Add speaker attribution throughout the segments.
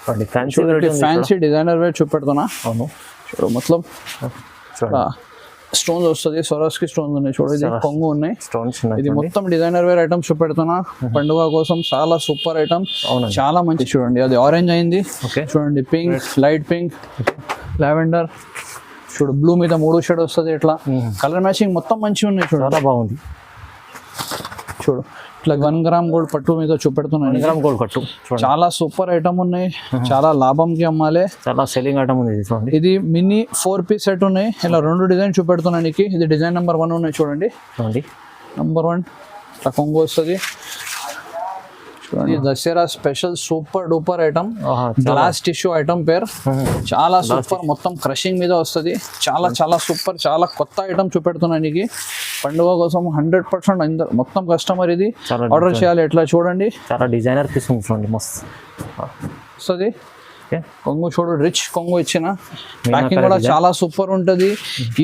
Speaker 1: Fancy designer wear చూపెడుతున్నా. అవును చూడు మొత్తం స్టోన్స్ వస్తుంది, సొరస్కి స్టోన్స్ ఉన్నాయి చూడు, ఇది కొంగు ఉన్నాయి స్టోన్స్. ఇది మొత్తం డిజైనర్ వేర్ ఐటమ్స్ చూపెడుతున్నా పండుగ కోసం. చాలా సూపర్ ఐటమ్స్, చాలా మంచి. చూడండి అది ఆరెంజ్ అయింది, చూడండి పింక్, లైట్ పింక్, లావెండర్, చూడు బ్లూ మీద 3 షేడ్ వస్తుంది. ఇట్లా కలర్ మ్యాచింగ్ మొత్తం మంచిగా ఉన్నాయి చూడు, చాలా బాగుంది. చూడు ఇట్లా 1 గ్రామ్ గోల్డ్ పట్టు మీద చూపెడుతున్నాను. 1 గ్రామ్ గోల్డ్ పట్టు చాలా సూపర్ ఐటమ్ ఉన్నాయి, చాలా లాభంకి అమ్మాలి, చాలా సెల్లింగ్ ఐటమ్ ఉంది. చూడండి ఇది మినీ 4 పీస్ సెట్ ఉన్నాయి. ఇలా 2 డిజైన్ చూపెడుతున్నాను నీకు. ఇది డిజైన్ నెంబర్ 1 ఉన్నాయి చూడండి. నెంబర్ 1 ఇట్లా కొంగు వస్తుంది. చూడండి Dasara special super duper item, glass tissue item పేర్, చాలా సూపర్. మొత్తం క్రషింగ్ మీద వస్తుంది. చాలా చాలా సూపర్, చాలా కొత్త ఐటమ్ చూపెడుతున్నాను నీకు పండుగ కోసం. 100% అందరు మొత్తం కస్టమర్ ఇది ఆర్డర్ చేయాలి. ఎట్లా చూడండి చాలా డిజైనర్ పీస్ చూడండి, మస్తు వస్తుంది. కొంగు చూడు రిచ్ కొంగు ఇచ్చిన, ప్యాకింగ్ కూడా చాలా సూపర్ ఉంటుంది.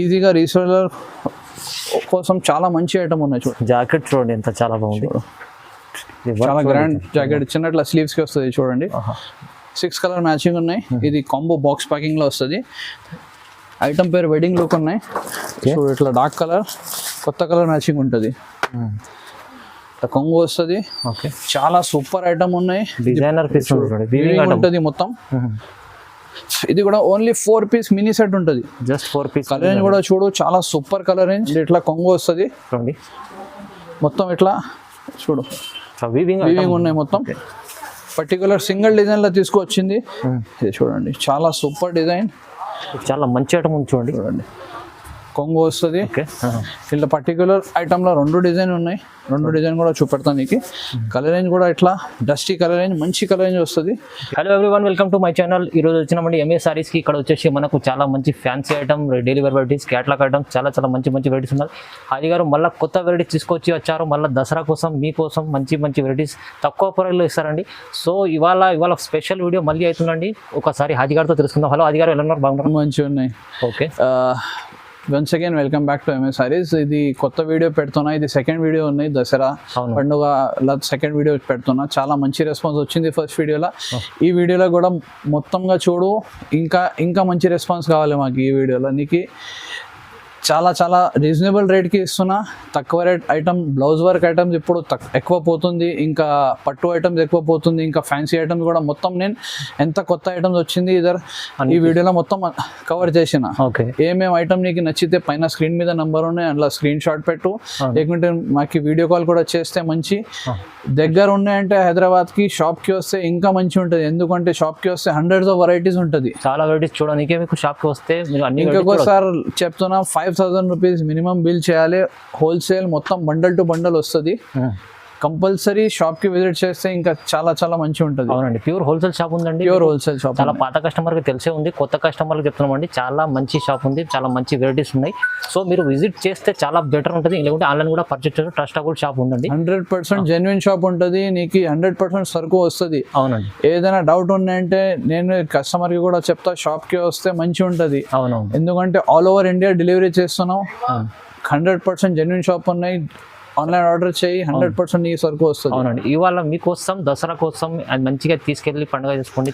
Speaker 1: ఈజీగా రీసేలర్ కోసం చాలా మంచి ఐటమ్ ఉన్నాయి. చూడండి జాకెట్ చూడండి ఎంత చాలా బాగుంది, చాలా గ్రాండ్ జాకెట్ ఇచ్చిన. ఇట్లా స్లీవ్స్ కి వస్తుంది చూడండి. 6 కలర్ మ్యాచింగ్ ఉన్నాయి. ఇది కాంబో బాక్స్ ప్యాకింగ్ లో వస్తుంది. ఐటమ్ పేరు వెడ్డింగ్ లుక్ ఉన్నాయి. చూడు ఇట్లా డార్క్ కలర్, కొత్త కలర్ మ్యాచింగ్ ఉంటుంది. ఇట్లా కొంగు వస్తుంది. చాలా సూపర్ ఐటమ్ ఉన్నాయి. డిజైనర్ పీస్ ఉంటుంది మొత్తం. ఇది కూడా ఓన్లీ 4 పీస్ మినీ సెట్ ఉంటుంది. Just 4 piece. కలర్ రేంజ్ కూడా చూడు చాలా సూపర్ కలర్ రేంజ్. ఇట్లా కొంగు వస్తుంది మొత్తం. ఇట్లా చూడు వీవింగ్ ఉన్నాయి మొత్తం. పర్టికులర్ సింగిల్ డిజైన్ లో తీసుకొచ్చింది. ఇది చూడండి చాలా సూపర్ డిజైన్, చాలా మంచి ఐటమ్ ఉంది. చూడండి కొంగు వస్తుంది. ఇట్లా పర్టికులర్ ఐటమ్ లో 2 డిజైన్ ఉన్నాయి. 2 డిజైన్ కూడా చూపెడతాను నీకు. కలర్ రేంజ్ కూడా ఇట్లా డస్టీ కలర్ రేంజ్, మంచి కలర్ రేంజ్ వస్తుంది.
Speaker 2: Hello everyone, welcome to my channel. ఈ రోజు వచ్చినామండి ఎంఏ సారీస్ కి. ఇక్కడ వచ్చేసి మనకు చాలా మంచి fancy item, daily wear varieties, catalogue items, చాలా చాలా మంచి మంచి వెరైటీస్ ఉన్నాయి. హాజీ గారు మళ్ళీ కొత్త వెరైటీస్ తీసుకొచ్చి వచ్చారు. మళ్ళీ దసరా కోసం మీకోసం మంచి మంచి వెరైటీస్ తక్కువ ప్రైస్లో ఇస్తారండి. సో ఇవాళ స్పెషల్ వీడియో మళ్ళీ అవుతుందండి. ఒకసారి హాజీ గారితో తెలుసుకుందాం. హలో హాజీ గారు, ఎలా ఉన్నారు? బాగున్నారు?
Speaker 1: మంచిగా ఉన్నాయి.
Speaker 2: Okay,
Speaker 1: once again welcome back to MA saris. ఇది కొత్త వీడియో పెడుతున్నా. ఇది సెకండ్ వీడియో ఉన్నాయి. దసరా పండుగ సెకండ్ వీడియో పెడుతున్నా. చాలా మంచి రెస్పాన్స్ వచ్చింది ఫస్ట్ వీడియోలో. ఈ వీడియోలో కూడా మొత్తంగా చూడు, ఇంకా మంచి రెస్పాన్స్ కావాలి మాకు ఈ వీడియోలో. నీకు చాలా చాలా రీజనబుల్ రేట్కి ఇస్తున్నా. తక్కువ rate item, blouse work items ఇప్పుడు ఎక్కువ పోతుంది, ఇంకా పట్టు ఐటమ్స్ ఎక్కువ పోతుంది, ఇంకా ఫ్యాన్సీ ఐటమ్స్ కూడా మొత్తం నేను ఎంత కొత్త ఐటమ్స్ వచ్చింది ఈ వీడియోలో మొత్తం కవర్ చేసిన. ఏమేమి ఐటమ్ నీకు నచ్చితే పైన స్క్రీన్ మీద నంబర్ ఉన్నాయి, అందులో స్క్రీన్ షాట్ పెట్టు. లేకుంటే మాకు వీడియో కాల్ కూడా చేస్తే మంచి. దగ్గర ఉన్నాయంటే హైదరాబాద్కి షాప్కి వస్తే ఇంకా మంచి ఉంటుంది. ఎందుకంటే షాప్కి వస్తే హండ్రెడ్స్ ఆఫ్ వెరైటీస్ ఉంటుంది, చాలా వెరైటీస్ చూడడానికి. మీకు షాప్కి వస్తే ఇంకొకసారి చెప్తున్నా, 5,000 రూపీస్ మినిమం బిల్ చేయాలి. హోల్సేల్ మొత్తం బండల్ టు బండల్ వస్తుంది. కంపల్సరీ షాప్ కి విజిట్ చేస్తే ఇంకా చాలా చాలా మంచి ఉంటుంది.
Speaker 2: అవునండి, ప్యూర్ హోల్సేల్ షాప్ ఉందండి.
Speaker 1: Pure wholesale shop.
Speaker 2: చాలా పాత కస్టమర్కి తెలిసే ఉంది, కొత్త కస్టమర్కి చెప్తున్నామండి. చాలా మంచి షాప్ ఉంది, చాలా మంచి వెరైటీస్ ఉన్నాయి. సో మీరు విజిట్ చేస్తే చాలా బెటర్ ఉంటుంది. లేకుంటే ఆన్లైన్ కూడా పర్చేస్ చేస్తే ట్రస్టబుల్ షాప్ ఉందండి.
Speaker 1: 100% జెన్యున్ షాప్ ఉంటుంది. నీకు 100% సరుకు వస్తుంది.
Speaker 2: అవునండి,
Speaker 1: ఏదైనా డౌట్ ఉన్నాయంటే నేను కస్టమర్ కి కూడా చెప్తా, షాప్ కి వస్తే మంచి ఉంటుంది.
Speaker 2: అవునవును,
Speaker 1: ఎందుకంటే ఆల్ ఓవర్ ఇండియా డెలివరీ చేస్తున్నాం. 100% జెన్యున్ షాప్ ఉన్నాయి. ఆన్లైన్ ఆర్డర్ చేయి, 100% నీ సరుకు వస్తుంది.
Speaker 2: అవునండి, ఇవాళ మీకోసం దసరా కోసం అది మంచిగా తీసుకెళ్లి పండుగ చేసుకోండి.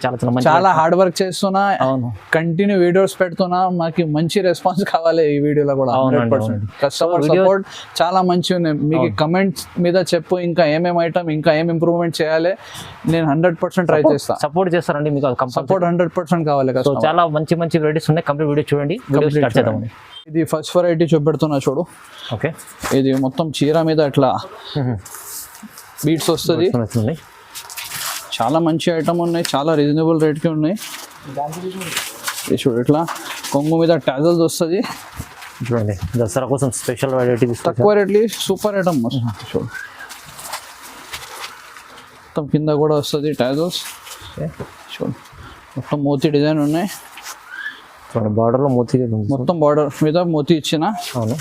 Speaker 1: చాలా హార్డ్ వర్క్ చేస్తున్నా. అవును, కంటిన్యూ వీడియోస్ పెడుతున్నా. మాకు మంచి రెస్పాన్స్ కావాలి ఈ వీడియోలో కూడా. 100% కస్టమర్ సపోర్ట్ చాలా మంచి ఉన్నాయి. మీకు కమెంట్స్ మీద చెప్పు, ఇంకా ఏమేమి ఐటమ్, ఇంకా ఏం ఇంప్రూవ్మెంట్ చేయాలి, నేను 100% ట్రై చేస్తాను.
Speaker 2: సపోర్ట్ చేస్తారండి, మీకు
Speaker 1: సపోర్ట్ 100% కావాలి.
Speaker 2: చాలా మంచి మంచి వెరైటీస్ ఉన్నాయి. కంప్లీట్ వీడియో చూడండి. స్టార్ట్ చేద్దామండి.
Speaker 1: ఇది ఫస్ట్ వెరైటీ చూపెడుతున్నా చూడు.
Speaker 2: ఓకే,
Speaker 1: ఇది మొత్తం చీర మీద ఇట్లా బీట్స్ వస్తుంది. చాలా మంచి ఐటమ్ ఉన్నాయి, చాలా రీజనబుల్ రేట్కి ఉన్నాయి. ఇది చూడు ఇట్లా కొంగు మీద టాజల్స్ వస్తుంది.
Speaker 2: చూడండి దసరా కోసం స్పెషల్ వెరైటీ,
Speaker 1: తక్కువ రేట్లీ సూపర్ ఐటమ్. చూడు మొత్తం కింద కూడా వస్తుంది టాజల్స్. చూడు మొత్తం మోతీ డిజైన్ ఉన్నాయి.
Speaker 2: బార్డర్ లో మోతీ,
Speaker 1: మొత్తం బార్డర్ మీద మోతీ ఇచ్చిన.
Speaker 2: అవును,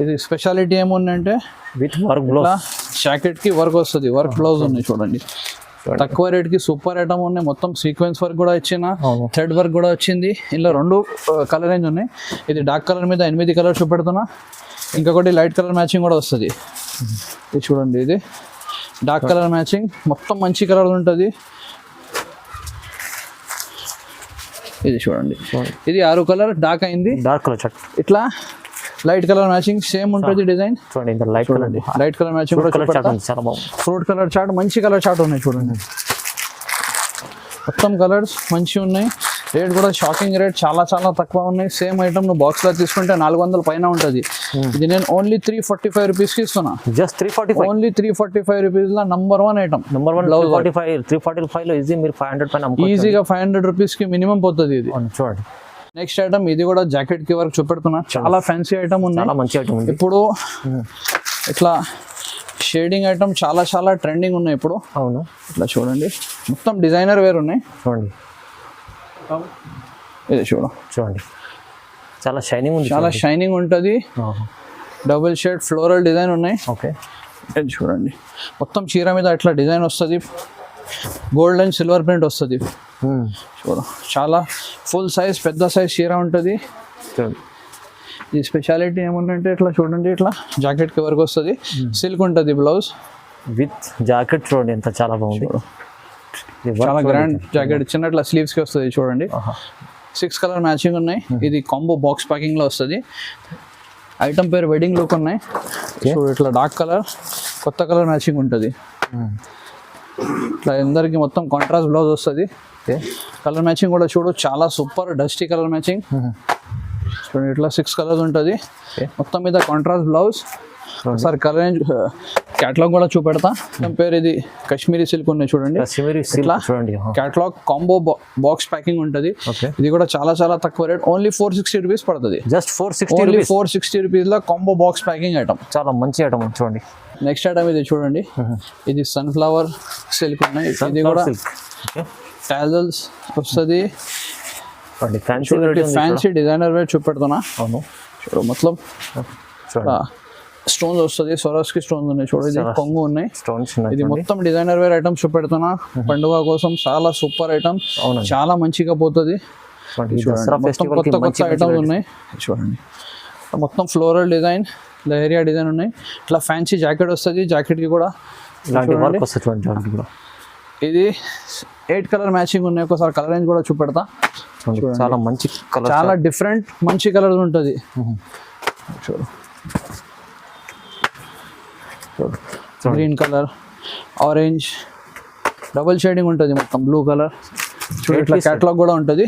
Speaker 1: ఇది స్పెషాలిటీ ఏముందంటే
Speaker 2: విత్ వర్క్ బ్లౌజ్,
Speaker 1: జాకెట్ కి వర్క్ వస్తుంది, వర్క్ బ్లౌజ్ ఉన్నాయి. చూడండి తక్కువ రేట్ కి సూపర్ ఐటమ్ ఉన్నాయి. మొత్తం సీక్వెన్స్ వర్క్ కూడా ఇచ్చిన, థ్రెడ్ వర్క్ కూడా వచ్చింది. ఇందులో 2 కలర్ రేంజ్ ఉన్నాయి. ఇది డార్క్ కలర్ మీద 8 కలర్ చూపెడుతున్నా. ఇంకొకటి లైట్ కలర్ మ్యాచింగ్ కూడా వస్తుంది. ఇది చూడండి, ఇది డార్క్ కలర్ మ్యాచింగ్, మొత్తం మంచి కలర్ ఉంటుంది. ఇది చూడండి, ఇది 6 కలర్ డార్క్ అయింది,
Speaker 2: డార్క్ కలర్ చార్ట్.
Speaker 1: ఇట్లా లైట్ కలర్ మ్యాచింగ్ సేమ్ ఉంటుంది డిజైన్.
Speaker 2: చూడండి light colour,
Speaker 1: light colour matching కూడా
Speaker 2: చాలా బాగుంది.
Speaker 1: ఫ్రూట్ కలర్ చార్ట్, మంచి కలర్ చార్ట్ ఉన్నాయి చూడండి. మొత్తం కలర్స్ మంచిగా ఉన్నాయి. రేట్ కూడా షాకింగ్ రేట్, చాలా చాలా తక్కువ ఉన్నాయి. సేమ్ ఐటమ్ నువ్వు బాక్స్ లో తీసుకుంటే 400 పైన ఉంటుంది. ఇది నేను ఓన్లీ 345 రూపీస్ కి ఇస్తున్నా.
Speaker 2: జస్ట్ 345,
Speaker 1: ఓన్లీ 345 రూపీస్ లో నంబర్ 1 ఐటమ్.
Speaker 2: నంబర్ 1 345 లో ఈజీ మీరు 500 పైన
Speaker 1: ఈజీగా 500 రూపీస్ కి మినిమం పోతుంది ఇది.
Speaker 2: చూడండి
Speaker 1: నెక్స్ట్ ఐటమ్, ఇది కూడా జాకెట్ కి వర్క్ చూపెడుతున్నా. చాలా ఫ్యాన్సీ ఐటమ్ ఉంది,
Speaker 2: చాలా మంచి ఐటమ్ ఉంది.
Speaker 1: ఇప్పుడు ఇట్లా షేడింగ్ ఐటమ్ చాలా చాలా ట్రెండింగ్ ఉన్నాయి ఇప్పుడు.
Speaker 2: అవును,
Speaker 1: ఇట్లా చూడండి, మొత్తం డిజైనర్ వేర్ ఉన్నాయి.
Speaker 2: చూడండి
Speaker 1: ఇది
Speaker 2: చూడండి చాలా షైనింగ్ ఉంది,
Speaker 1: చాలా షైనింగ్ ఉంటుంది. డబుల్ షేడ్ ఫ్లోరల్ డిజైన్ ఉన్నాయి.
Speaker 2: ఓకే,
Speaker 1: ఇది చూడండి, మొత్తం చీర మీద ఇట్లా డిజైన్ వస్తుంది, గోల్డ్ అండ్ సిల్వర్ ప్రింట్ వస్తుంది. చాలా ఫుల్ సైజ్, పెద్ద సైజ్ చీర ఉంటుంది. ఈ స్పెషాలిటీ ఏముందంటే ఇట్లా చూడండి, ఇట్లా జాకెట్ కి వర్క్ వస్తుంది, సిల్క్ ఉంటుంది బ్లౌజ్
Speaker 2: విత్ జాకెట్. చూడండి ఎంత చాలా బాగుంది,
Speaker 1: చాలా గ్రాండ్ జాకెట్ ఇచ్చిన ఇట్లా స్లీవ్స్ కి వస్తుంది. చూడండి 6 కలర్ మ్యాచింగ్ ఉన్నాయి. ఇది కాంబో బాక్స్ ప్యాకింగ్ లో వస్తుంది. ఐటమ్ పేరు వెడ్డింగ్ లుక్ ఉన్నాయి. చూడు ఇట్లా డార్క్ కలర్, కొత్త కలర్ మ్యాచింగ్ ఉంటుంది. ఇట్లా అందరికి మొత్తం కాంట్రాస్ట్ బ్లౌజ్ వస్తుంది. కలర్ మ్యాచింగ్ కూడా చూడు, చాలా సూపర్ డస్టీ కలర్ మ్యాచింగ్. చూడండి ఇట్లా 6 కలర్స్ ఉంటుంది. మొత్తం మీద contrast blouse. Sir colour range catalogue కూడా చూపెడతా. పేరు ఇది కాశ్మీరీ సిల్క్ ఉన్నాయి చూడండి.
Speaker 2: చూడండి
Speaker 1: క్యాటలాగ్ కాంబో బాక్స్ ప్యాకింగ్ ఉంటుంది. ఇది కూడా చాలా చాలా తక్కువ రేట్, ఓన్లీ 460 రూపీస్ పడుతుంది.
Speaker 2: జస్ట్ 460
Speaker 1: రూపీస్ లో కాంబో బాక్స్ ప్యాకింగ్ ఐటమ్,
Speaker 2: చాలా మంచి ఐటమ్. చూడండి
Speaker 1: నెక్స్ట్ ఐటమ్ ఇది చూడండి, ఇది సన్ఫ్లవర్ సిల్క్ ఉన్నాయి. ఇది కూడా టాజల్స్ వస్తుంది. ఫ్యాన్సీ డిజైనర్ వేర్ చూపెడుతున్నా.
Speaker 2: అవును,
Speaker 1: చూడు మొత్తం స్టోన్స్ వస్తుంది, సొరస్కి స్టోన్స్ ఉన్నాయి. చూడు ఇది కొంగు ఉన్నాయి,
Speaker 2: స్టోన్స్.
Speaker 1: ఇది మొత్తం డిజైనర్ వేర్ ఐటమ్స్ చూపెడుతున్నా. పండుగ కోసం చాలా సూపర్ ఐటమ్, చాలా మంచిగా పోతుంది. కొత్త కొత్త ఐటమ్స్ ఉన్నాయి. చూడండి మొత్తం ఫ్లోరల్ డిజైన్, లహరియా డిజైన్ ఉన్నాయి. ఇట్లా ఫ్యాన్సీ జాకెట్ వస్తుంది, జాకెట్ కి కూడా ఇది 8 కలర్ మ్యాచింగ్ ఉన్నాయి. ఒకసారి కలర్ రేంజ్ కూడా చూపెడతా.
Speaker 2: చాలా మంచి కలర్,
Speaker 1: చాలా డిఫరెంట్ మంచి కలర్ ఉంటుంది. చూడు green colour, orange, double shading ఉంటుంది, మొత్తం బ్లూ కలర్. చూడు ఇట్లా క్యాటలాగ్ కూడా ఉంటుంది.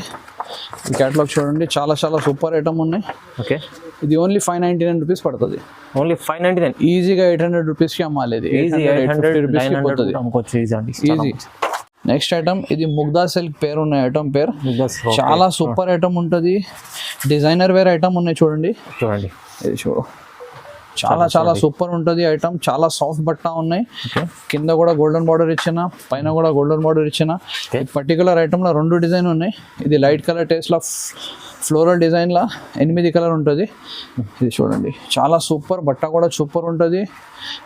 Speaker 1: ఈ క్యాటలాగ్ చూడండి, చాలా చాలా సూపర్ ఐటమ్ ఉన్నాయి.
Speaker 2: ఓకే,
Speaker 1: ఇది ఓన్లీ 599 రూపీస్ పడుతుంది.
Speaker 2: ఓన్లీ 599,
Speaker 1: ఈజీగా 800 రూపీస్కి అమ్మాలి. ఇది 800 రూపీస్కి పోతుంది ఈజీ. నెక్స్ట్ ఐటమ్, ఇది ముగ్దా సిల్క్ పేరు ఉన్నాయి. ఐటమ్ పేరు చాలా సూపర్ ఐటమ్ ఉంటుంది. డిజైనర్ వేర్ ఐటమ్ ఉన్నాయి చూడండి.
Speaker 2: చూడండి
Speaker 1: ఇది చూడు, చాలా చాలా సూపర్ ఉంటుంది ఐటమ్. చాలా సాఫ్ట్ బట్ట ఉన్నాయి. కింద కూడా గోల్డెన్ బార్డర్ ఇచ్చిన, పైన కూడా గోల్డెన్ బార్డర్ ఇచ్చిన. పర్టికులర్ ఐటమ్ లో 2 డిజైన్ ఉన్నాయి. ఇది లైట్ కలర్ టేస్ట్ లో ఫ్లోరల్ డిజైన్ లా 8 కలర్ ఉంటుంది. ఇది చూడండి, చాలా సూపర్ బట్ట కూడా సూపర్ ఉంటుంది.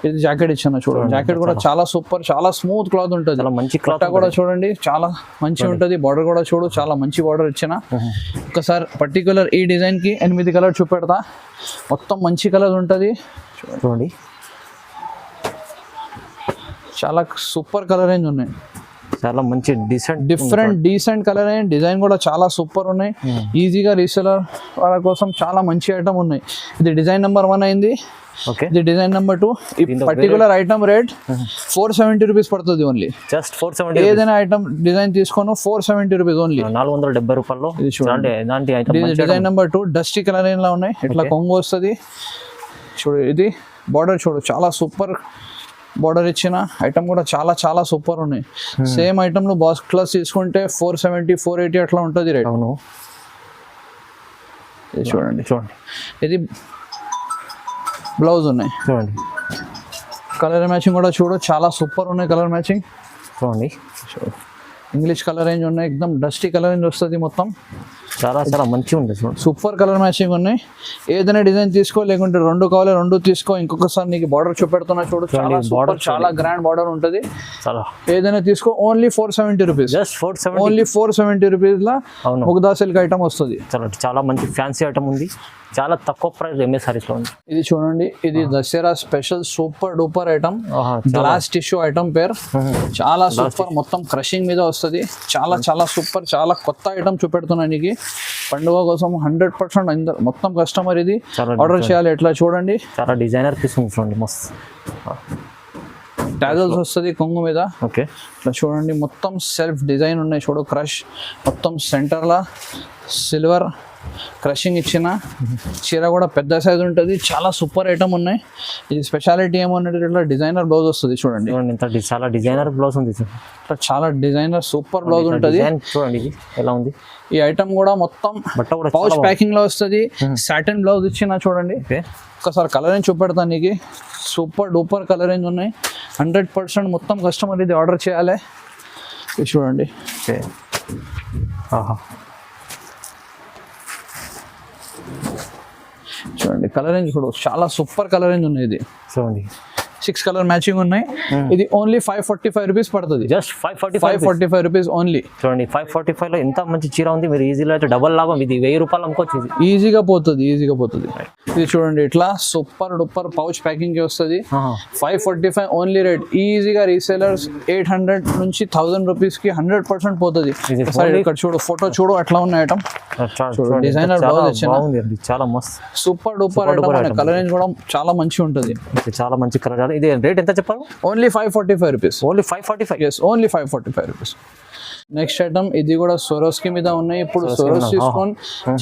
Speaker 1: ఇది జాకెట్ ఇచ్చిన, చూడండి జాకెట్ కూడా చాలా సూపర్, చాలా స్మూత్ క్లాత్ ఉంటుంది.
Speaker 2: మంచి
Speaker 1: బట్ట కూడా చూడండి, చాలా మంచి ఉంటుంది. బార్డర్ కూడా చూడు, చాలా మంచి బార్డర్ ఇచ్చిన. ఒకసారి పర్టికులర్ ఈ డిజైన్ కి 8 కలర్ చూపెడతా. మొత్తం మంచి కలర్ ఉంటుంది.
Speaker 2: చూడండి
Speaker 1: చాలా సూపర్ కలర్ రేంజ్ ఉన్నాయి.
Speaker 2: చాలా మంచి
Speaker 1: డీసెంట్ కలర్ రేంజ్, డిజైన్ కూడా చాలా సూపర్ ఉన్నాయి. ఈజీగా రీసెలర్ వాళ్ళ కోసం చాలా మంచి ఐటమ్ ఉన్నాయి. ఇది డిజైన్ నెంబర్ 1 అయింది. ఇది డిజైన్ నెంబర్ 2. ఈ పర్టికులర్ ఐటమ్ రేట్ 470 రూపీస్ పడుతుంది ఓన్లీ.
Speaker 2: జస్ట్ 470.
Speaker 1: ఏదైనా ఐటమ్ డిజైన్ తీసుకోను 470 రూపీస్ ఓన్లీ.
Speaker 2: 470 రూపాయల్లో.
Speaker 1: Design number 2 dusty colour range లో ఉన్నాయి. ఇట్లా కొంగు వస్తుంది. చూడు ఇది బార్డర్ చూడు, చాలా సూపర్ బార్డర్ ఇచ్చిన. ఐటమ్ కూడా చాలా చాలా సూపర్ ఉన్నాయి. సేమ్ ఐటమ్ ను బాక్స్ క్లాస్ తీసుకుంటే 470 480 అట్లా ఉంటుంది రేట్.
Speaker 2: అవును,
Speaker 1: చూడండి ఇది బ్లౌజ్ ఉన్నాయి.
Speaker 2: చూడండి
Speaker 1: కలర్ మ్యాచింగ్ కూడా చూడు, చాలా సూపర్ ఉన్నాయి కలర్ మ్యాచింగ్.
Speaker 2: చూడండి
Speaker 1: ఇంగ్లీష్ కలర్ రేంజ్ ఉన్నాయి, ఎక్దమ్ డస్టీ కలర్ రేంజ్ వస్తుంది మొత్తం.
Speaker 2: చాలా చాలా మంచిగా ఉంది చూడండి.
Speaker 1: సూపర్ కలర్ మ్యాచింగ్ ఉన్నాయి. ఏదైనా డిజైన్ తీసుకో, లేకుంటే రెండు కావాలి రెండు తీసుకో. ఇంకొకసారి నీకు బార్డర్ చూపెడుతున్నా చూడు, చాలా గ్రాండ్ బార్డర్ ఉంటుంది. ఏదైనా తీసుకో, ఓన్లీ 470 రూపీస్. ఓన్లీ 470 రూపీస్ లా ముగ్దా సిల్క్ ఐటమ్ వస్తుంది.
Speaker 2: చాలా మంచి ఫ్యాన్సీ ఐటమ్ ఉంది, చాలా తక్కువ ప్రైస్ ఎంఏ సారీస్ లో ఉంది.
Speaker 1: ఇది చూడండి, ఇది Dasara special super duper item, glass tissue item పేర్. చాలా సూపర్, మొత్తం క్రషింగ్ మీద వస్తుంది. చాలా చాలా సూపర్, చాలా కొత్త ఐటమ్ చూపెడుతున్నా నీకు పండుగ కోసం. 100% అందరు మొత్తం కస్టమర్ ఇది ఆర్డర్ చేయాలి. ఎట్లా చూడండి, చాలా
Speaker 2: డిజైనర్ పీస్ ఉంది చూడండి, మస్త్
Speaker 1: టాజల్స్ వస్తుంది కొంగు మీద.
Speaker 2: ఓకే,
Speaker 1: ఇట్లా చూడండి, మొత్తం సెల్ఫ్ డిజైన్ ఉన్నాయి చూడు. క్రష్ మొత్తం సెంటర్లా సిల్వర్ క్రషింగ్ ఇచ్చిన చీర కూడా పెద్ద సైజ్ ఉంటుంది. చాలా సూపర్ ఐటమ్ ఉన్నాయి. ఇది స్పెషాలిటీ ఏమన్నట్టు ఇట్లా డిజైనర్ బ్లౌజ్ వస్తుంది చూడండి.
Speaker 2: చాలా డిజైనర్ బ్లౌజ్ ఉంది,
Speaker 1: చాలా డిజైనర్ సూపర్ బ్లౌజ్ ఉంటుంది.
Speaker 2: చూడండి ఎలా ఉంది.
Speaker 1: ఈ ఐటమ్ కూడా మొత్తం పౌచ్ ప్యాకింగ్ లో వస్తుంది. సాటిన్ బ్లౌజ్ ఇచ్చిన చూడండి. ఒకసారి కలర్ రేంజ్ చూపెడతాను నీకు. సూపర్ డూపర్ కలర్ రేంజ్ ఉన్నాయి. 100% మొత్తం కస్టమర్ ఇది ఆర్డర్ చేయాలి. ఇది చూడండి, చూడండి కలర్ రేంజ్ కూడా చాలా సూపర్ కలర్ రేంజ్ ఉన్నాయి. ఇది
Speaker 2: చూడండి
Speaker 1: 6 కలర్ మ్యాచింగ్ ఉన్నాయి. ఇది ఓన్లీ 545 రూపీస్ పడుతుంది.
Speaker 2: Just 545
Speaker 1: rupees only.
Speaker 2: చూడండి 545 లో ఎంత మంచి చీర ఉంది. మీరు ఈజీలో అయితే డబల్ లాభం. ఇది 1000 రూపాయలు అమ్ముకోవచ్చు.
Speaker 1: ఈజీగా పోతుంది. ఇది చూడండి, ఇట్లా సూపర్ డూపర్ పౌచ్ ప్యాకింగ్ కి వస్తుంది. 545 ఓన్లీ రేట్. ఈజీగా రీసేలర్స్ 800 నుంచి 1000 రూపీస్ కి 100% పోతుంది. ఇక్కడ చూడు, ఫోటో చూడు అట్లా ఉన్న ఐటమ్. డిజైనర్ బ్లౌజ్ ఇచ్చిన
Speaker 2: చాలా మస్త్
Speaker 1: super duper item. Colour range కూడా చాలా మంచిగా ఉంటుంది.
Speaker 2: చాలా మంచి కలర్. ఇది రేట్ ఎంత చెప్పారు?
Speaker 1: Only 545 rupees.
Speaker 2: Only 545.
Speaker 1: Yes, only 545 rupees. Next item ఇది కూడా సొరోస్కి మీద ఉన్నాయి. ఇప్పుడు సొరోస్ తీసుకొని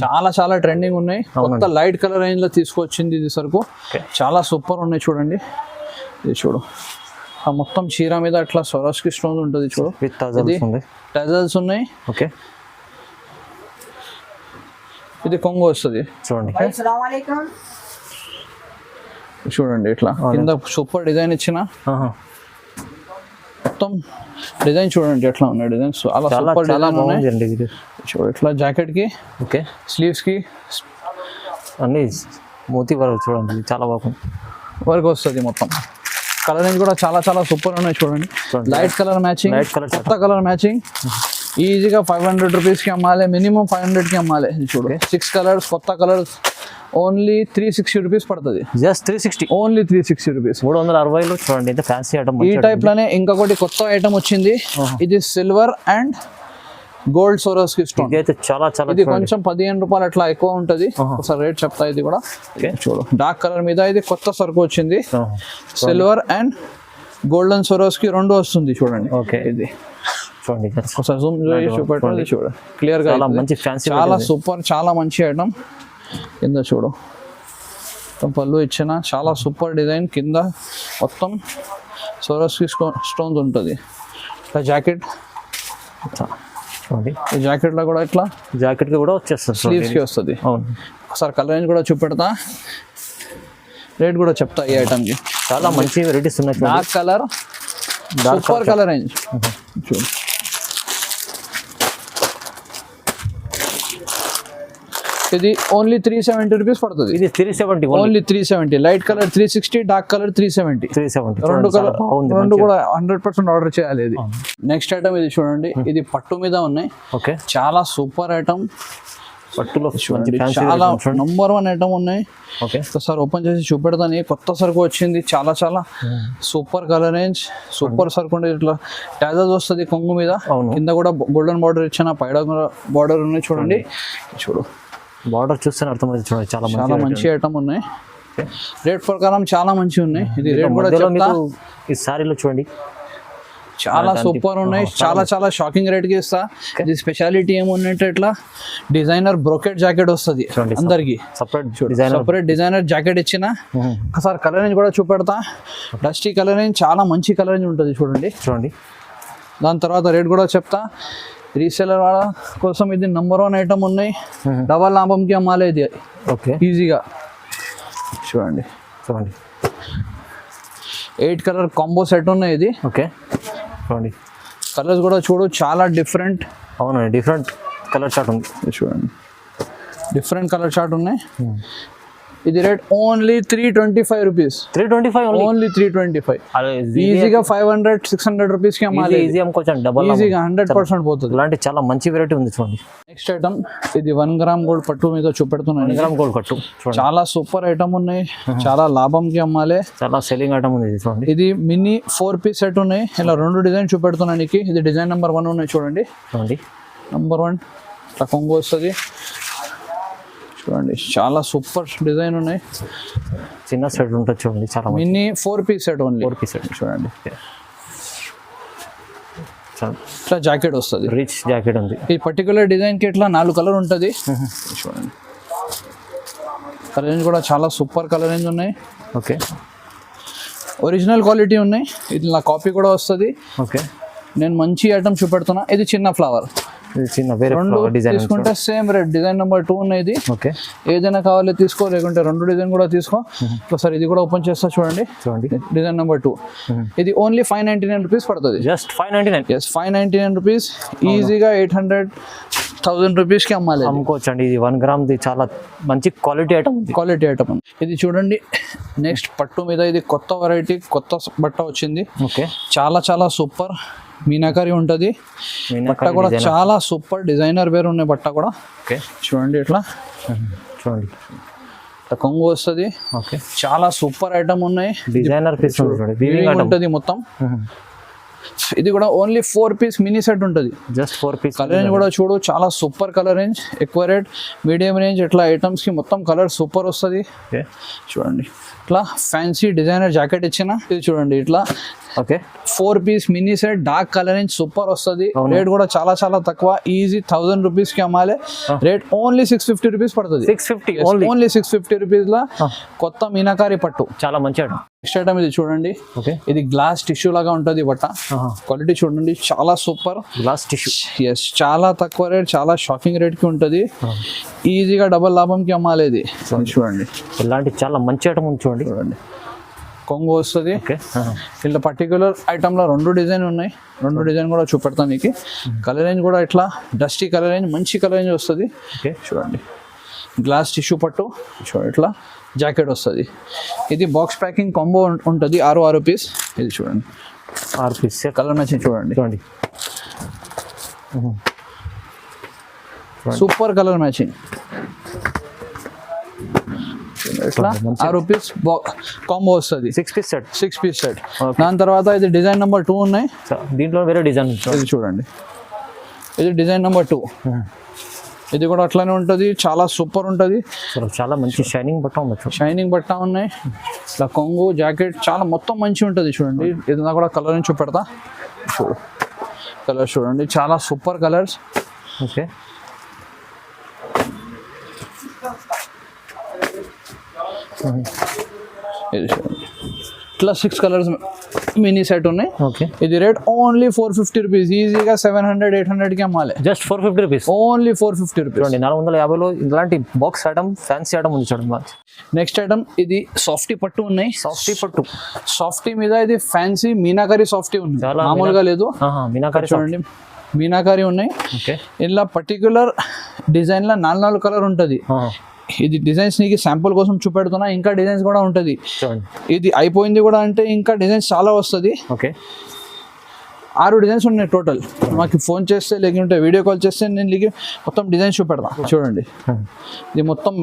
Speaker 1: చాలా చాలా ట్రెండింగ్ ఉన్నాయి. కొత్త లైట్ కలర్ రేంజ్ లో తీసుకొచ్చింది ఇది సరుకు. చాలా సూపర్ ఉన్నాయి చూడండి. ఇది చూడు, ఆ మొత్తం చీర మీద అట్లా సొరోస్కి స్టోన్ ఉంటుంది చూడు. టజల్స్ ఉన్నాయి.
Speaker 2: ఓకే,
Speaker 1: ఇది కొంగు వస్తుంది చూడండి. చూడండి ఇట్లా కింద సూపర్ డిజైన్ ఇచ్చిన మొత్తం డిజైన్ చూడండి ఎట్లా ఉన్నాయి. డిజైన్ చాలా సూపర్ డిజైన్ ఉన్నాయి. చూడండి ఇట్లా జాకెట్ కి,
Speaker 2: ఓకే,
Speaker 1: స్లీవ్స్ కి
Speaker 2: అన్ని మోతీ వర్క్ చూడండి, చాలా బాగుంది.
Speaker 1: వర్క్ వస్తుంది మొత్తం. కలర్ రేంజ్ కూడా చాలా చాలా సూపర్ ఉన్నాయి చూడండి. లైట్ కలర్ మ్యాచింగ్, కొత్త కలర్ మ్యాచింగ్. ఈజీగా 500 రూపీస్కి అమ్మాలి, మినిమం 500కి అమ్మాలి. చూడు 6 కలర్స్, కొత్త కలర్స్. ఓన్లీ 360 రూపీస్ పడుతుంది.
Speaker 2: జస్ట్ 360.
Speaker 1: Only 360 rupees.
Speaker 2: 360లో చూడండి, ఇంత ఫ్యాన్సీ ఐటమ్.
Speaker 1: ఈ టైప్ లోనే ఇంకొకటి కొత్త ఐటమ్ వచ్చింది. ఇది సిల్వర్ అండ్ గోల్డ్ సోరోస్కి స్టోన్.
Speaker 2: ఇది చాలా చాలా,
Speaker 1: ఇది కొంచెం 15 రూపాయలు అట్లా ఎక్కువ ఉంటుంది. ఒకసారి రేట్ చెప్తా. ఇది కూడా చూడు, డార్క్ కలర్ మీద ఇది కొత్త సరుకు వచ్చింది. సిల్వర్ అండ్ గోల్డెన్ సోరోస్కి రెండు వస్తుంది చూడండి.
Speaker 2: ఓకే, ఇది చూడండి
Speaker 1: ఒకసారి జూమ్ చూపెట్టండి. చూడు క్లియర్ గా,
Speaker 2: మంచి ఫ్యాన్సీ, చాలా
Speaker 1: సూపర్, చాలా మంచి ఐటమ్. కింద చూడు పళ్ళు ఇచ్చిన చాలా సూపర్ డిజైన్. కింద మొత్తం సోరోస్కి స్టోన్స్ ఉంటుంది. ఇట్లా జాకెట్, ఈ జాకెట్ లో కూడా ఇట్లా
Speaker 2: జాకెట్ కూడా వచ్చేస్తుంది,
Speaker 1: స్లీవ్స్ కి వస్తుంది. ఒకసారి కలర్ రేంజ్ కూడా చూపెడతా, రేట్ కూడా చెప్తా. ఈ ఐటమ్ కి
Speaker 2: చాలా మంచి వెరైటీస్ ఉన్నాయి.
Speaker 1: Dark colour, super colour range చూడు. ఇది ఓన్లీ 370 రూపీస్ పడుతుంది.
Speaker 2: ఇది 370,
Speaker 1: only 370. Light colour 360, dark colour 370. రెండు కలర్, రెండు కూడా 100% ఆర్డర్ చేయాలి. ఇది నెక్స్ట్ ఐటమ్. ఇది చూడండి, ఇది పట్టు మీద ఉన్నాయి.
Speaker 2: ఓకే,
Speaker 1: చాలా సూపర్ ఐటమ్.
Speaker 2: పట్టులో
Speaker 1: చాలా నంబర్ 1 ఐటమ్ ఉన్నాయి.
Speaker 2: ఓకే,
Speaker 1: ఒకసారి ఓపెన్ చేసి చూపెడతాను. కొత్త సరుకు వచ్చింది. చాలా చాలా సూపర్ కలర్ రేంజ్, సూపర్ సరుకు ఉండేది. ఇట్లా టాజల్స్ వస్తుంది కొంగు మీద. కింద కూడా గోల్డెన్ బార్డర్ ఇచ్చిన, పైన బార్డర్ ఉన్నాయి చూడండి. చూడు
Speaker 2: బార్డర్ చూస్తే అర్థమైంది చూడండి. చాలా
Speaker 1: చాలా మంచి ఐటమ్ ఉన్నాయి. రేట్ ప్రకారం చాలా మంచి ఉన్నాయి. ఇది రేట్ కూడా చెప్తా.
Speaker 2: ఈ సారీలో చూడండి
Speaker 1: చాలా సూపర్ ఉన్నాయి. చాలా చాలా షాకింగ్ రేట్ కి ఇస్తా. ఇది స్పెషాలిటీ ఏమున్నట్టు ఇట్లా డిజైనర్ బ్రోకెట్ జాకెట్ వస్తుంది అందరికి. సపరేట్ డిజైనర్ జాకెట్ ఇచ్చిన. ఒకసారి కలర్ రేంజ్ కూడా చూపెడతా. డస్టీ కలర్ రేంజ్, చాలా మంచి కలర్ రేంజ్ ఉంటుంది చూడండి. దాని తర్వాత రేట్ కూడా చెప్తా. రీసేలర్ వాళ్ళ కోసం ఇది నంబర్ 1 ఐటమ్ ఉన్నాయి. డబల్ లాభంకి అమ్మాలి ఇది.
Speaker 2: ఓకే,
Speaker 1: ఈజీగా చూడండి. 8 కలర్ కాంబో సెట్ ఉన్నాయి ఇది.
Speaker 2: ఓకే, చూడండి
Speaker 1: కలర్స్ కూడా చూడు చాలా డిఫరెంట్.
Speaker 2: అవునండి, డిఫరెంట్ కలర్ చార్ట్ ఉంది.
Speaker 1: చూడండి, డిఫరెంట్ కలర్ చార్ట్ ఉన్నాయి. ఇది రేట్ ఓన్లీ 325 రూపీస్.
Speaker 2: 325
Speaker 1: ఓన్లీ 325. ఈజీగా 500-600 రూపీస్ కి అమ్మాలి.
Speaker 2: ఈజీ అమ్ముకోవచ్చు డబల్
Speaker 1: ఈజీగా 100% పోతుంది.
Speaker 2: ఇలాంటి చాలా మంచి వెరైటీ ఉంది చూడండి.
Speaker 1: నెక్స్ట్ ఐటమ్ ఇది 1 గ్రామ్ గోల్డ్ పట్టు మీద చూపెడుతున్నాను.
Speaker 2: 1 గ్రామ్ గోల్డ్ పట్టు
Speaker 1: చాలా సూపర్ ఐటమ్ ఉన్నాయి. చాలా లాభంకి అమ్మాలి.
Speaker 2: చాలా సెల్లింగ్ ఐటమ్ ఉంది చూడండి.
Speaker 1: ఇది మినీ 4 పీస్ సెట్ ఉన్నాయి. ఇలా 2 డిజైన్ చూపెడుతున్నాను. ఇది డిజైన్ నెంబర్ 1 ఉన్నాయి చూడండి. నెంబర్ 1 ఇట్లా కొంగు వస్తుంది చూడండి. చాలా సూపర్ డిజైన్ ఉన్నాయి.
Speaker 2: చిన్న సెట్ ఉంటుంది చూడండి. చాలా
Speaker 1: mini 4 piece set only.
Speaker 2: 4 piece set చూడండి.
Speaker 1: ఇట్లా జాకెట్ వస్తుంది.
Speaker 2: రిచ్ జాకెట్ ఉంది.
Speaker 1: ఈ పర్టికులర్ డిజైన్ కి ఇట్లా 4 కలర్ ఉంటుంది చూడండి. కలర్ కూడా చాలా సూపర్ కలర్ రేంజ్ ఉన్నాయి.
Speaker 2: ఓకే,
Speaker 1: ఒరిజినల్ క్వాలిటీ ఉన్నాయి. ఇది నా కాపీ కూడా వస్తుంది.
Speaker 2: ఓకే,
Speaker 1: నేను మంచి ఐటమ్ చూపెడుతున్నా. ఇది చిన్న ఫ్లవర్.
Speaker 2: చిన్న వేరే డిజైన్
Speaker 1: తీసుకుంటే సేమ్ రేట్. డిజైన్ నెంబర్ 2 ఉన్నాయి. ఇది
Speaker 2: ఓకే,
Speaker 1: ఏదైనా కావాలి తీసుకో, లేకుంటే 2 డిజైన్ కూడా తీసుకో. ఒకసారి ఇది కూడా ఓపెన్ చేస్తా చూడండి. Design number 2. ఇది ఓన్లీ 599 రూపీస్ పడుతుంది.
Speaker 2: జస్ట్ 599.
Speaker 1: Yes, 599 rupees. ఈజీగా 800-1000 రూపీస్ కి
Speaker 2: అమ్ముకోవచ్చు అండి. ఇది 1 గ్రామ్ ది చాలా మంచి క్వాలిటీ ఐటమ్.
Speaker 1: క్వాలిటీ ఐటమ్ ఇది చూడండి. నెక్స్ట్ పట్టు మీద ఇది కొత్త వెరైటీ, కొత్త బట్ట వచ్చింది.
Speaker 2: ఓకే,
Speaker 1: చాలా చాలా సూపర్ మీనాకారి ఉంటుంది. బట్ట కూడా చాలా సూపర్ డిజైనర్ వేర్ ఉన్నాయి. బట్ట కూడా
Speaker 2: ఓకే
Speaker 1: చూడండి. ఇట్లా
Speaker 2: చూడండి,
Speaker 1: కొంగు వస్తుంది.
Speaker 2: ఓకే,
Speaker 1: చాలా సూపర్ ఐటమ్ ఉన్నాయి.
Speaker 2: డిజైనర్ పీస్
Speaker 1: ఉంటుంది మొత్తం. ఇది కూడా ఓన్లీ 4 పీస్ మినీ సెట్ ఉంటుంది.
Speaker 2: Just 4 piece.
Speaker 1: కలర్ రేంజ్ కూడా చూడు, చాలా సూపర్ కలర్ రేంజ్. ఎక్కువ రేట్, మీడియం రేంజ్, ఇట్లా ఐటమ్స్ కి మొత్తం కలర్ సూపర్ వస్తుంది. చూడండి, ఇట్లా ఫ్యాన్సీ డిజైనర్ జాకెట్ ఇచ్చిన. ఇది చూడండి, ఇట్లా
Speaker 2: okay
Speaker 1: 4 piece mini set, dark colour range super వస్తుంది. రేట్ కూడా చాలా చాలా తక్కువ. ఈజీ 1000 రూపీస్ కి అమ్మాలి. రేట్ ఓన్లీ 650 రూపీస్ పడుతుంది.
Speaker 2: 650
Speaker 1: ఓన్లీ 650 రూపీస్ లా కొత్త మీనాకారి పట్టు.
Speaker 2: చాలా మంచి ఐటమ్.
Speaker 1: నెక్స్ట్ ఐటమ్ ఇది చూడండి.
Speaker 2: ఓకే,
Speaker 1: ఇది గ్లాస్ టిష్యూ లాగా ఉంటుంది బట్ట. క్వాలిటీ చూడండి, చాలా సూపర్.
Speaker 2: Glass tissue.
Speaker 1: ఎస్, చాలా తక్కువ రేట్, చాలా షాకింగ్ రేట్ కి ఉంటుంది. ఈజీగా డబల్ లాభంకి అమ్మాలి. ఇది చూడండి,
Speaker 2: ఇలాంటి చాలా మంచి ఐటమ్ ఉంది చూడండి.
Speaker 1: చూడండి, కొంగు వస్తుంది. ఇలా పర్టికులర్ ఐటమ్ లో 2 డిజైన్ ఉన్నాయి. 2 డిజైన్ కూడా చూపెడతాను మీకు. కలర్ రేంజ్ కూడా ఇట్లా డస్టీ కలర్ రేంజ్, మంచి కలర్ రేంజ్ వస్తుంది. చూడండి, గ్లాస్ టిష్యూ పట్టు. చూడండి, ఇట్లా జాకెట్ వస్తుంది. ఇది బాక్స్ ప్యాకింగ్ కాంబో ఉంటుంది. 6 పీస్. ఇది చూడండి,
Speaker 2: 6 పీస్
Speaker 1: కలర్ మ్యాచింగ్ చూడండి.
Speaker 2: చూడండి,
Speaker 1: సూపర్ కలర్ మ్యాచింగ్. ఇట్లా 6 పీస్ కాంబో వస్తుంది.
Speaker 2: 6 పీస్ సెట్.
Speaker 1: 6 piece set. దాని తర్వాత ఇది డిజైన్ నెంబర్ 2 ఉన్నాయి.
Speaker 2: దీంట్లో వేరే డిజైన్.
Speaker 1: ఇది చూడండి, ఇది డిజైన్ నెంబర్ 2. ఇది కూడా అట్లానే ఉంటుంది. చాలా సూపర్ ఉంటుంది.
Speaker 2: చాలా మంచి షైనింగ్ బట్ట ఉండొచ్చు.
Speaker 1: షైనింగ్ బట్ట ఉన్నాయి. ఇట్లా కొంగు, జాకెట్ చాలా మొత్తం మంచి ఉంటుంది. చూడండి, ఇది కూడా కలర్ నుంచి చూపెడతా. చూడు, కలర్ చూడండి, చాలా సూపర్ కలర్స్.
Speaker 2: ఓకే,
Speaker 1: ఇది చూడండి, ఇట్లా 6 కలర్స్ మినీ సెట్ ఉన్నాయి.
Speaker 2: ఓకే,
Speaker 1: ఇది రేట్ ఓన్లీ 450 రూపీస్. ఈజీగా 700-800 కి అమ్మాలి.
Speaker 2: Just 450 rupees.
Speaker 1: Only 450 rupees.
Speaker 2: చూడండి, 450లో ఇలాంటి బాక్స్ ఐటమ్, ఫ్యాన్సీ ఐటమ్ ఉంది చూడండి.
Speaker 1: నెక్స్ట్ ఐటమ్ ఇది సాఫ్టీ పట్టు ఉన్నాయి.
Speaker 2: సాఫ్టీ పట్టు.
Speaker 1: సాఫ్టీ మీద ఇది ఫ్యాన్సీ మీనాకారి సాఫ్టీ ఉంది, మామూలుగా లేదు.
Speaker 2: మీనాకారి
Speaker 1: చూడండి, మీనాకారి ఉన్నాయి. ఇలా పర్టికులర్ డిజైన్ లో 4 కలర్ ఉంటుంది. ఇది డిజైన్స్ నీకు శాంపుల్ కోసం చూపెడుతున్నా. ఇంకా డిజైన్స్ కూడా ఉంటుంది. ఇది అయిపోయింది కూడా అంటే ఇంకా డిజైన్స్ చాలా వస్తుంది.
Speaker 2: ఓకే,
Speaker 1: 6 డిజైన్స్ ఉన్నాయి టోటల్. మాకు ఫోన్ చేస్తే లేకుంటే వీడియో కాల్ చేస్తే నేను నీకు మొత్తం డిజైన్స్ చూపెడతా. చూడండి, ఇది మొత్తం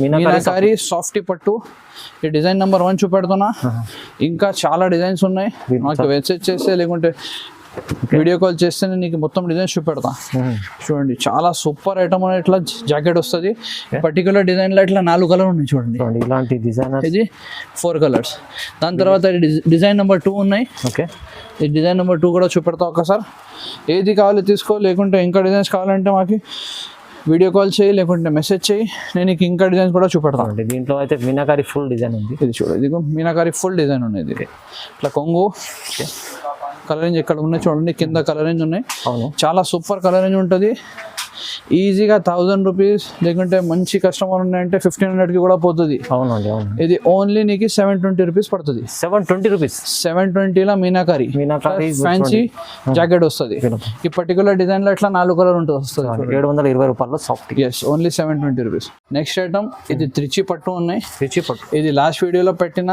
Speaker 1: మీనాకారి సాఫ్టీ పట్టు. ఈ డిజైన్ నెంబర్ 1 చూపెడుతున్నా. ఇంకా చాలా డిజైన్స్ ఉన్నాయి. మాకు మెసేజ్ చేస్తే లేకుంటే వీడియో కాల్ చేస్తే నీకు మొత్తం డిజైన్స్ చూపెడతా. చూడండి, చాలా సూపర్ ఐటమ్ అని. ఇట్లా జాకెట్ వస్తుంది. పర్టికులర్ డిజైన్ లో ఇట్లా 4 కలర్ ఉన్నాయి. చూడండి,
Speaker 2: ఇలాంటి డిజైన్.
Speaker 1: ఇది 4 కలర్స్. దాని తర్వాత డిజైన్ నెంబర్ 2 ఉన్నాయి.
Speaker 2: ఓకే,
Speaker 1: ఈ డిజైన్ నెంబర్ 2 కూడా చూపెడతా ఒకసారి. ఏది కావాలి తీసుకో, లేకుంటే ఇంకా డిజైన్స్ కావాలంటే మాకు వీడియో కాల్ చేయి, లేకుంటే మెసేజ్ చేయి. నేను నీకు ఇంకా డిజైన్స్ కూడా చూపెడతాను.
Speaker 2: దీంట్లో అయితే మీనాకారి ఫుల్ డిజైన్ ఉంది.
Speaker 1: ఇది చూడు, ఇది మీనాకారి ఫుల్ డిజైన్ ఉన్నది. ఇట్లా కొంగు, కలర్ రేంజ్ ఇక్కడ ఉన్నాయి చూడండి. కింద కలర్ రేంజ్ ఉన్నాయి.
Speaker 2: అవును,
Speaker 1: చాలా సూపర్ కలర్ రేంజ్ ఉంటుంది. ఈజీగా 1000 రూపీస్, లేకుంటే మంచి కస్టమర్ ఉన్నాయంటే 1500కి కూడా పోతుంది.
Speaker 2: అవునండి, అవును.
Speaker 1: ఇది ఓన్లీ నీకు 720 రూపీస్ పడుతుంది.
Speaker 2: 720 రూపీస్.
Speaker 1: 720లో మీనాకారి ఫ్యాన్సీ జాకెట్ వస్తుంది. ఈ పర్టికులర్ డిజైన్ లో ఇట్లా 4 కలర్ ఉంటుంది, వస్తుంది.
Speaker 2: 720 రూపాయలు soft.
Speaker 1: Yes, only 720 rupees. Next item ఇది త్రిచి పట్టు ఉన్నాయి.
Speaker 2: త్రిచి పట్టు
Speaker 1: ఇది లాస్ట్ వీడియోలో పెట్టిన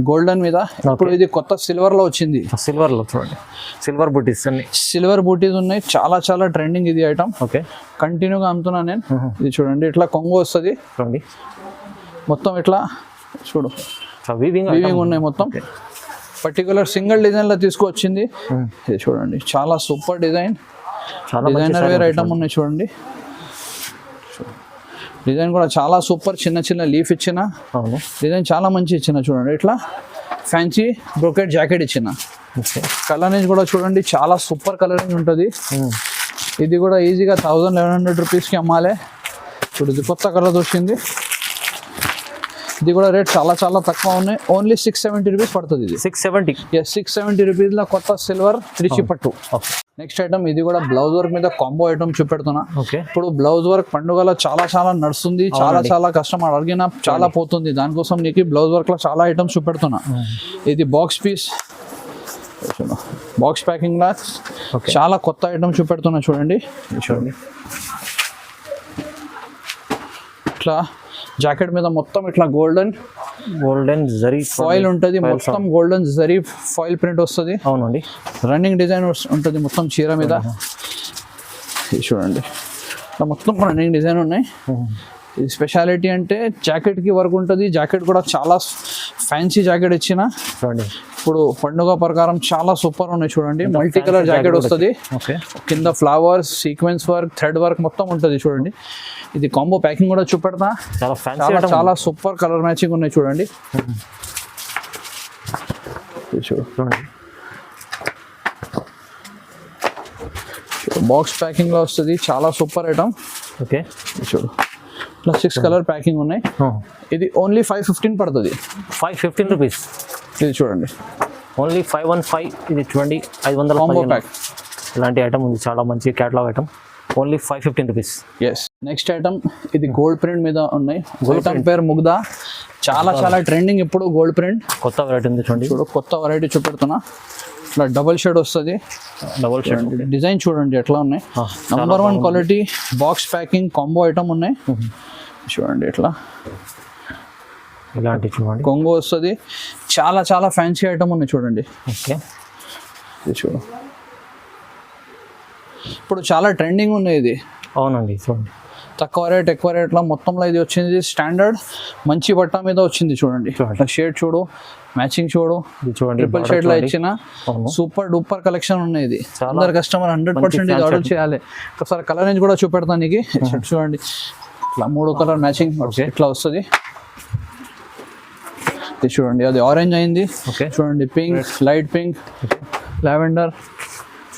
Speaker 1: గోల్డెన్ మీద, ఇప్పుడు ఇది కొత్త సిల్వర్ లో వచ్చింది.
Speaker 2: సిల్వర్ లో చూడండి, సిల్వర్ బూటీస్ అన్ని,
Speaker 1: సిల్వర్ బూటీస్ ఉన్నాయి. చాలా చాలా ట్రెండింగ్ ఇది ఐటమ్.
Speaker 2: ఓకే,
Speaker 1: కంటిన్యూగా అమ్ముతున్నా నేను. ఇది చూడండి, ఇట్లా కొంగు వస్తుంది
Speaker 2: చూడండి,
Speaker 1: మొత్తం ఇట్లా చూడు వీవింగ్ ఉన్నాయి మొత్తం. పర్టికులర్ సింగిల్ డిజైన్ లో తీసుకొచ్చింది. ఇది చూడండి, చాలా super design, designer wear item ఉన్నాయి. చూడండి, డిజైన్ కూడా చాలా సూపర్. చిన్న చిన్న లీఫ్ ఇచ్చిన డిజైన్ చాలా మంచి ఇచ్చిన. చూడండి, ఇట్లా ఫ్యాన్సీ బ్రోకెట్ జాకెట్ ఇచ్చిన. కలర్ రేంజ్ కూడా చూడండి, చాలా సూపర్ కలర్ రేంజ్ ఉంటుంది. ఇది కూడా ఈజీగా 1100 రూపీస్కి అమ్మాలి. ఇప్పుడు ఇది కొత్త కలర్ వచ్చింది. ఇది కూడా రేట్ చాలా చాలా తక్కువ ఉన్నాయి. ఓన్లీ 670 రూపీస్ పడుతుంది. ఇది
Speaker 2: 670.
Speaker 1: ఎస్, 670 రూపీస్లో కొత్త సిల్వర్ త్రిచి పట్టు. నెక్స్ట్ ఐటమ్ ఇది కూడా బ్లౌజ్ వర్క్ మీద కాంబో ఐటమ్ చూపెడుతున్నా. ఇప్పుడు బ్లౌజ్ వర్క్ పండుగలో చాలా చాలా నడుస్తుంది. చాలా చాలా కస్టమర్ అడిగినా చాలా పోతుంది. దానికోసం నీకు బ్లౌజ్ వర్క్ లో చాలా ఐటమ్స్ చూపెడుతున్నా. ఇది బాక్స్ పీస్, బాక్స్ ప్యాకింగ్ లా చాలా కొత్త ఐటమ్ చూపెడుతున్నా. చూడండి, చూడండి, ఇట్లా జాకెట్ మీద మొత్తం ఇట్లా గోల్డెన్ జరీ ఫాయిల్ ఉంటుంది. మొత్తం గోల్డెన్ జరీ ఫాయిల్ ప్రింట్ వస్తుంది.
Speaker 2: అవునండి,
Speaker 1: రన్నింగ్ డిజైన్ ఉంటుంది మొత్తం చీర మీద. చూడండి, ఇట్లా మొత్తం రన్నింగ్ డిజైన్ ఉన్నాయి. ఇది స్పెషాలిటీ అంటే జాకెట్ కి వర్క్ ఉంటుంది. జాకెట్ కూడా చాలా ఫ్యాన్సీ జాకెట్ ఇచ్చిన.
Speaker 2: చూడండి,
Speaker 1: ఇప్పుడు పండుగ ప్రకారం చాలా సూపర్ ఉన్నాయి. చూడండి, మల్టీ కలర్ జాకెట్ వస్తుంది. కింద flowers, sequence work, thread work మొత్తం ఉంటుంది. చూడండి, ఇది కాంబో ప్యాకింగ్ కూడా చూపెడతా. చాలా చాలా సూపర్ కలర్ మ్యాచింగ్ ఉన్నాయి. చూడండి, చూడండి, బాక్స్ ప్యాకింగ్ లో వస్తుంది. చాలా సూపర్ ఐటమ్.
Speaker 2: ఓకే,
Speaker 1: చూడు, ప్లస్ 6 కలర్ ప్యాకింగ్ ఉన్నాయి. ఇది ఓన్లీ 515 పడుతుంది.
Speaker 2: 515 రూపీస్.
Speaker 1: ఇది చూడండి,
Speaker 2: ఓన్లీ 515. ఇది చూడండి, 500
Speaker 1: కాంబో ప్యాక్.
Speaker 2: ఇలాంటి ఐటమ్ ఉంది, చాలా మంచి catalogue item. Only 515 rupees.
Speaker 1: Yes, next item ఇది గోల్డ్ ప్రింట్ మీద ఉన్నాయి. ఐటమ్ పేరు ముగ్ధా. చాలా చాలా ట్రెండింగ్ ఇప్పుడు గోల్డ్ ప్రింట్.
Speaker 2: కొత్త వెరైటీ ఉంది. చూడండి,
Speaker 1: కొత్త వెరైటీ చూపెడుతున్నా. ఇట్లా డబల్ షేడ్ వస్తుంది.
Speaker 2: డబల్ షేడ్
Speaker 1: డిజైన్ చూడండి ఎట్లా ఉన్నాయి. Number 1 quality box packing combo item ఉన్నాయి. చూడండి, ఇట్లా
Speaker 2: ఇలాంటి చూడండి
Speaker 1: కొంగు వస్తుంది. చాలా చాలా ఫ్యాన్సీ ఐటమ్ ఉన్నాయి. చూడండి,
Speaker 2: ఓకే,
Speaker 1: ఇది చూడు, ఇప్పుడు చాలా ట్రెండింగ్ ఉన్నాయి ఇది.
Speaker 2: అవునండి, చూడండి,
Speaker 1: తక్కువ రేట్ ఎక్కువ రేట్లో మొత్తంలో ఇది వచ్చింది. స్టాండర్డ్ మంచి బట్ట మీద వచ్చింది. చూడండి, షేడ్ చూడు, మ్యాచింగ్ చూడు.
Speaker 2: చూడండి,
Speaker 1: ట్రిపుల్ షేడ్ లో ఇచ్చిన సూపర్ డూపర్ కలెక్షన్ ఉన్నాయి. ఇది అందరు కస్టమర్ 100% ఇది ఆర్డర్ చేయాలి. ఒకసారి కలర్ రేంజ్ కూడా చూపెడతాను నీకు. చూడండి, ఇట్లా 3 కలర్ మ్యాచింగ్ ఇట్లా వస్తుంది. ఇది చూడండి, అది ఆరెంజ్ అయింది. చూడండి, పింక్, లైట్ పింక్, లావెండర్,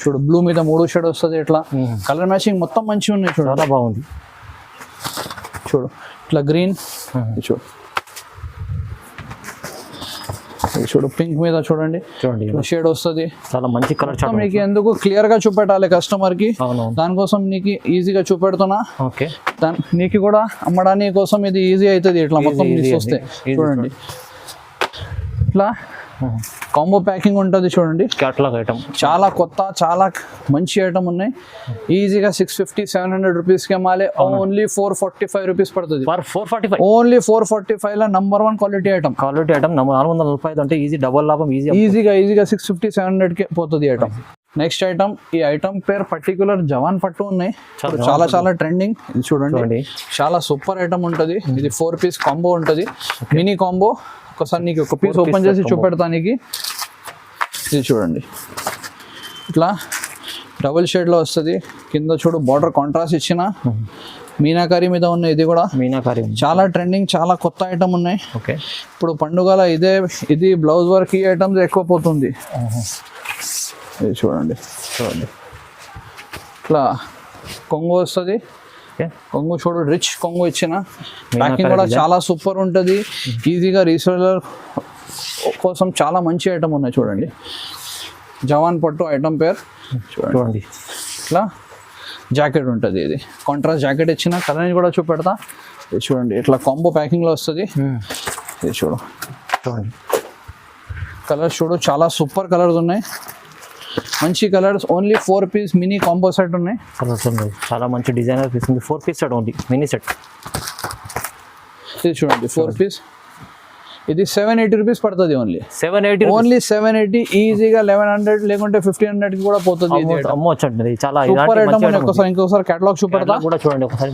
Speaker 1: చూడు బ్లూ మీద 3 షేడ్ వస్తుంది. ఇట్లా కలర్ మ్యాచింగ్ మొత్తం మంచిగా ఉన్నాయి. చూడు,
Speaker 2: చాలా బాగుంది.
Speaker 1: చూడు, ఇట్లా గ్రీన్, చూడు, చూడు పింక్ మీద చూడండి షేడ్ వస్తుంది.
Speaker 2: చాలా మంచి కలర్.
Speaker 1: మీకు ఎందుకు క్లియర్ గా చూపెట్టాలి కస్టమర్ కి, దానికోసం నీకు ఈజీగా చూపెడుతున్నా. నీకు కూడా అమ్మడానికి కోసం ఇది ఈజీ అవుతుంది. ఇట్లా మొత్తం వస్తే చూడండి, ఇట్లా కాంబో ప్యాకింగ్ ఉంటుంది. చూడండి,
Speaker 2: క్యాటలాగ్ ఐటమ్
Speaker 1: చాలా కొత్త, చాలా మంచి ఐటమ్ ఉన్నాయి. ఈజీగా 650-700 రూపీస్కి అమ్మాలి. ఓన్లీ 445 రూపీస్ పడుతుంది.
Speaker 2: 445,
Speaker 1: ఓన్లీ 445 లో నంబర్ 1 క్వాలిటీ ఐటమ్.
Speaker 2: 445 అంటే ఈజీ డబల్ లాభం.
Speaker 1: ఈజీగా 650-700కి పోతుంది ఐటమ్. నెక్స్ట్ ఐటమ్, ఈ ఐటమ్ పేరు పర్టికులర్ జవాన్ పట్టు ఉన్నాయి. చాలా చాలా ట్రెండింగ్. ఇది చూడండి, చాలా సూపర్ ఐటమ్ ఉంటుంది. ఇది 4 పీస్ కాంబో ఉంటుంది, మినీ కాంబో. ఒకసారి నీకు ఒక పీస్ ఓపెన్ చేసి చూపెడతానికి. ఇది చూడండి, ఇట్లా డబుల్ షేడ్ లో వస్తుంది. కింద చూడు బార్డర్ కాంట్రాస్ట్ ఇచ్చిన మీనాకారి మీద ఉన్నాయి. ఇది కూడా
Speaker 2: మీనాకారి
Speaker 1: చాలా ట్రెండింగ్, చాలా కొత్త ఐటమ్ ఉన్నాయి. ఇప్పుడు పండుగల ఇది బ్లౌజ్ వర్క్ ఈ ఐటమ్స్ ఎక్కువ పోతుంది. ఇది చూడండి, ఇట్లా కొంగు వస్తుంది. కొంగు చూడు, రిచ్ కొంగు ఇచ్చిన. ప్యాకింగ్ కూడా చాలా సూపర్ ఉంటుంది. ఈజీగా రీసేలర్ కోసం చాలా మంచి ఐటమ్ ఉన్నాయి. చూడండి, జవాన్ పట్టు ఐటమ్ పేరు చూడండి. ఇట్లా జాకెట్ ఉంటుంది. ఇది కాంట్రాస్ట్ జాకెట్ ఇచ్చిన కలర్ కూడా చూపెడతా. ఇది చూడండి ఇట్లా కాంబో ప్యాకింగ్ లో వస్తుంది. ఇది చూడండి కలర్స్ చూడు, చాలా సూపర్ కలర్స్ ఉన్నాయి, మంచి colours. Only 4 piece mini combo set ఉన్నాయి.
Speaker 2: కలర్స్ ఉన్నాయి, చాలా మంచి డిజైనర్ పీస్ ఉంది. 4 piece set only mini set.
Speaker 1: ఇది చూడండి 4 పీస్, ఇది 780 రూపీస్ పడుతుంది. Only
Speaker 2: 780,
Speaker 1: only 780. ఈజీగా 1100 లేకుంటే 1500 కి కూడా పోతుంది.
Speaker 2: అమ్మొచ్చండి, చాలా
Speaker 1: సూపర్ ఐటమ్. ఇంకోసారి కేటలాగ్ చూపెడతా
Speaker 2: కూడా చూడండి ఒకసారి.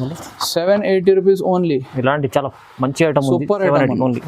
Speaker 1: 780 రూపీస్ ఓన్లీ.
Speaker 2: ఇలాంటి చాలా మంచి ఐటమ్,
Speaker 1: సూపర్ ఐటమ్
Speaker 2: ఓన్లీ